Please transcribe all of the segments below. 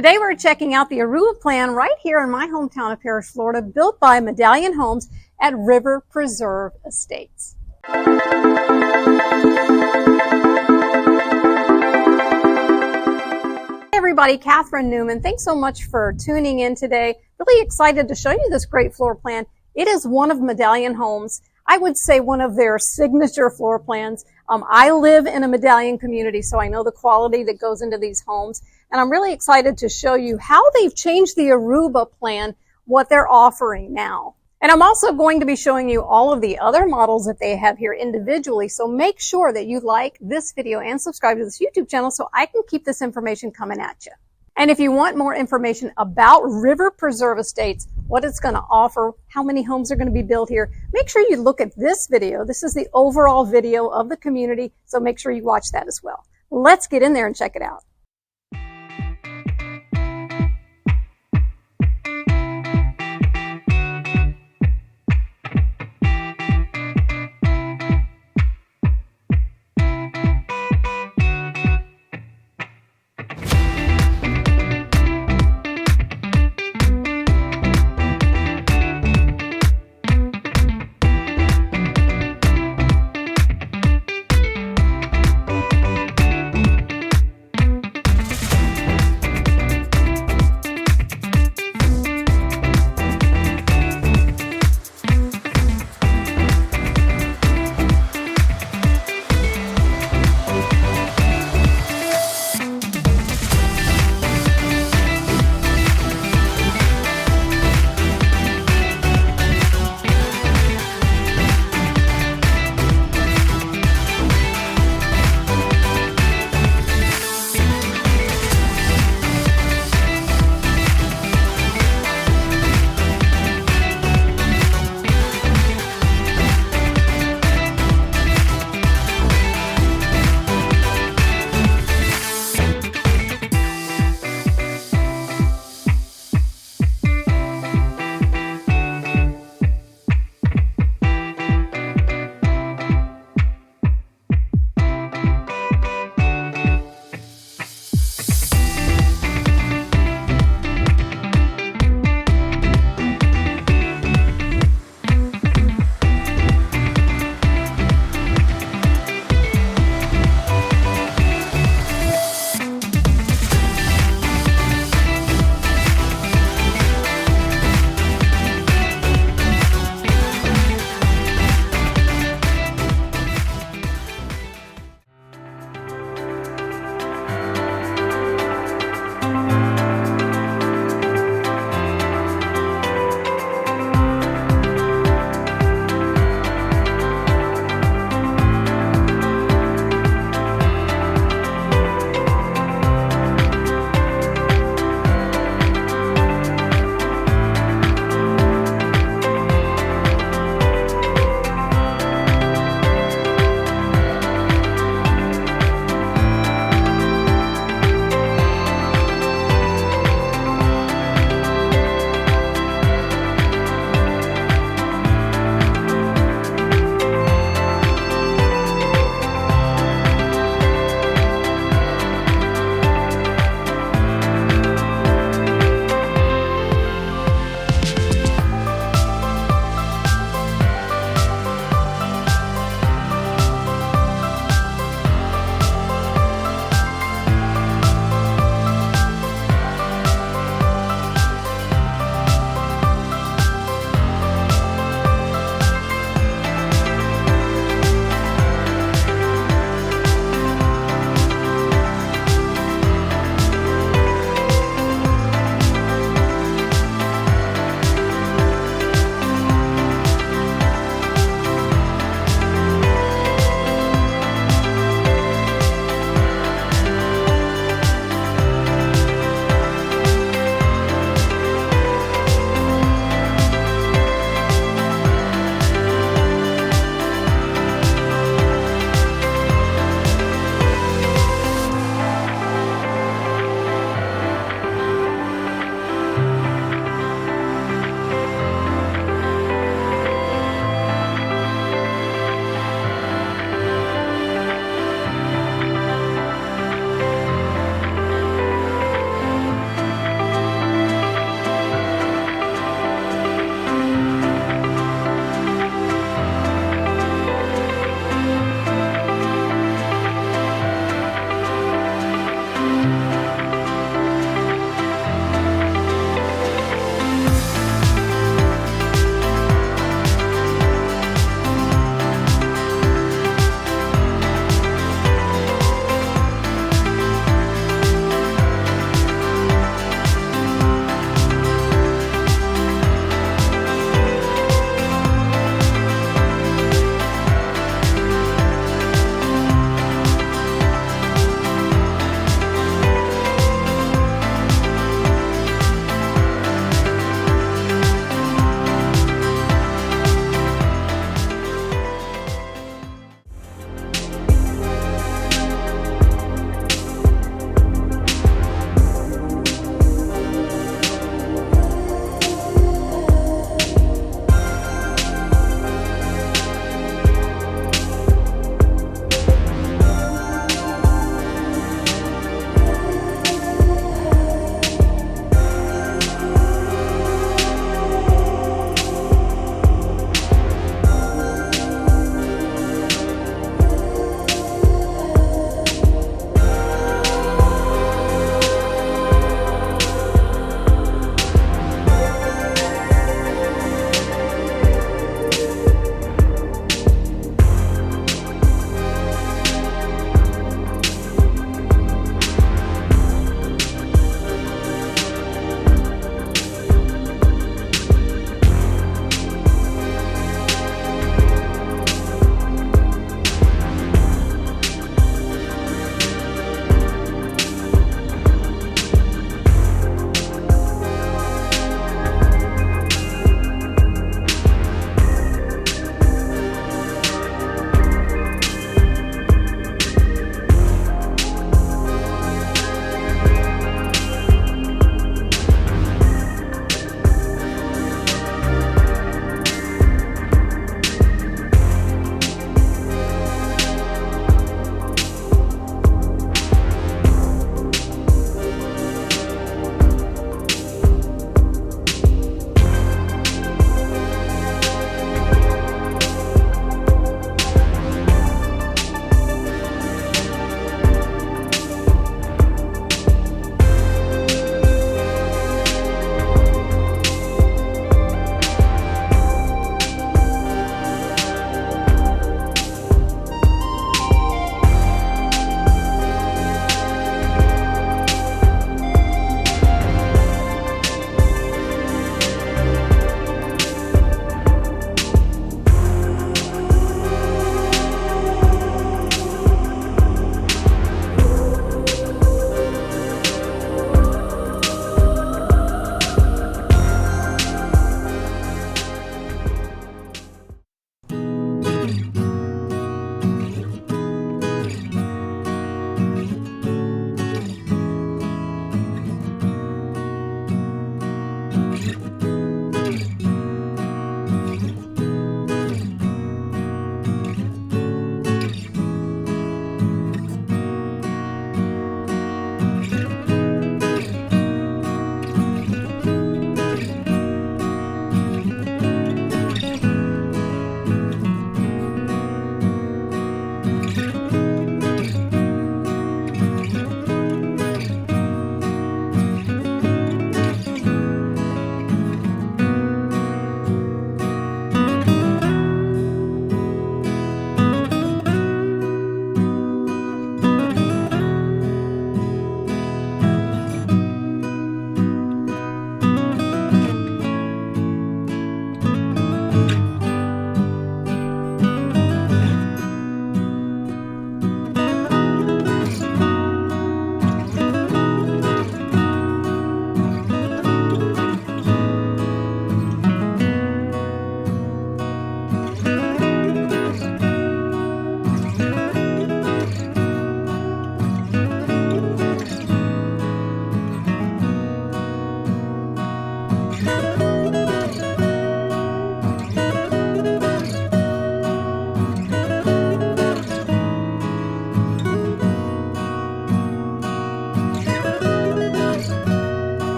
Today we're checking out the Aruba plan right here in my hometown of Parrish, Florida, built by Medallion Homes at River Preserve Estates. Hey everybody, Catherine Newman. Thanks so much for tuning in today. Really excited to show you this great floor plan. It is one of Medallion Homes. I would say one of their signature floor plans. I live in a Medallion community, so I know the quality that goes into these homes. And I'm really excited to show you how they've changed the Aruba plan, what they're offering now. And I'm also going to be showing you all of the other models that they have here individually. So make sure that you like this video and subscribe to this YouTube channel so I can keep this information coming at you. And if you want more information about River Preserve Estates, what it's going to offer, how many homes are going to be built here, make sure you look at this video. This is the overall video of the community, so make sure you watch that as well. Let's get in there and check it out.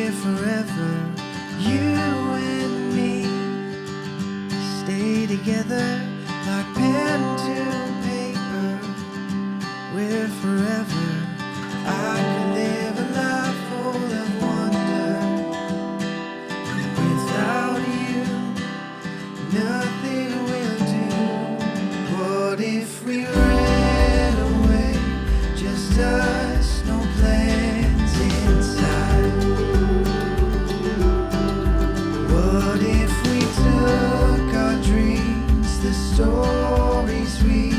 We're forever, you and me. Stay together like pen to paper. We're forever. I could live a life full of wonder. Without you, nothing will do. What if we ran away, just us, no plans inside? What if we took our dreams, the stories we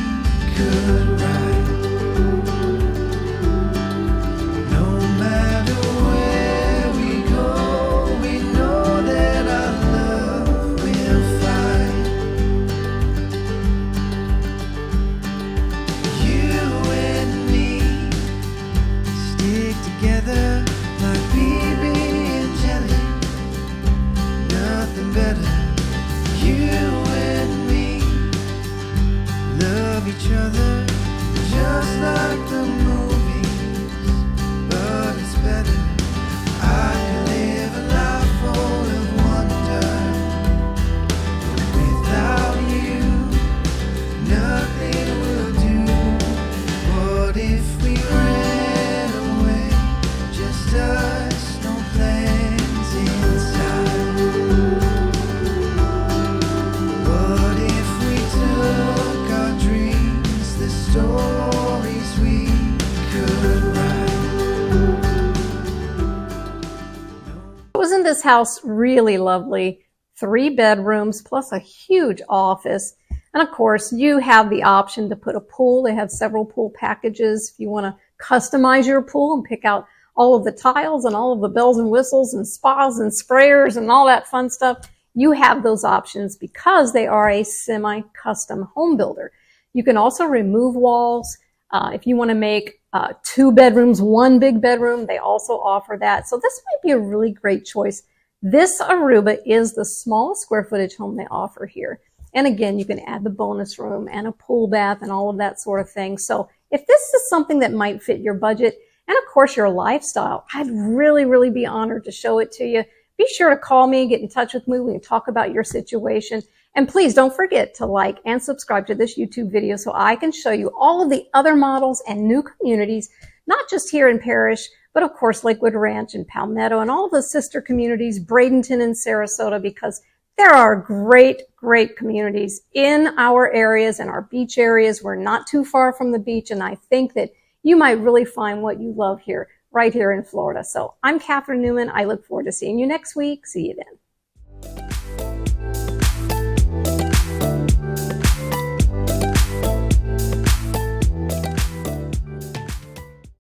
could write? No matter where we go, we know that our love will find. You and me stick together like BB and jelly. Nothing better. You and me love each other just like the movies, but it's better. I can live a life full of wonder. Without you, nothing will do. What if we ran away, just us, no plans inside? What if we took our dreams, the stories we could write? Wasn't this house really lovely? 3 bedrooms plus a huge office. And of course, you have the option to put a pool. They have several pool packages if you want to customize your pool and pick out all of the tiles and all of the bells and whistles and spas and sprayers and all that fun stuff. You have those options because they are a semi-custom home builder. You can also remove walls. If you want to make 2 bedrooms, 1 big bedroom, they also offer that. So this might be a really great choice. This Aruba is the smallest square footage home they offer here. And again, you can add the bonus room and a pool bath and all of that sort of thing. So if this is something that might fit your budget and of course your lifestyle, I'd really, really be honored to show it to you. Be sure to call me, get in touch with me. We can talk about your situation. And please don't forget to like and subscribe to this YouTube video so I can show you all of the other models and new communities, not just here in Parrish, but of course Lakewood Ranch and Palmetto and all the sister communities, Bradenton and Sarasota, because there are great, great communities in our areas and our beach areas. We're not too far from the beach, and I think that you might really find what you love here, right here in Florida. So I'm Catherine Newman. I look forward to seeing you next week. See you then.